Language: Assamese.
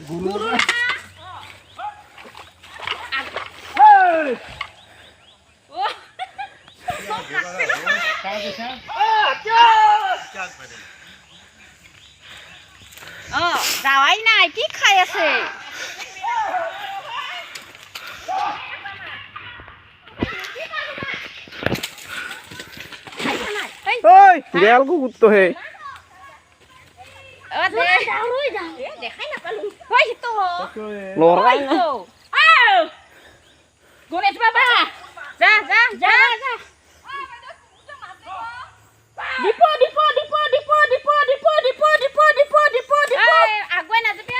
Guru. যাওয়াই নাই কি খাই আছে ঐ গেল কুকুৰটো হে দেখাই নাপালো হয়তো লৰাই না গণেশ বাবা যা যা যা যা depot depot depot depot depot depot depot depot depot depot depot আগুৱাই নাযাবি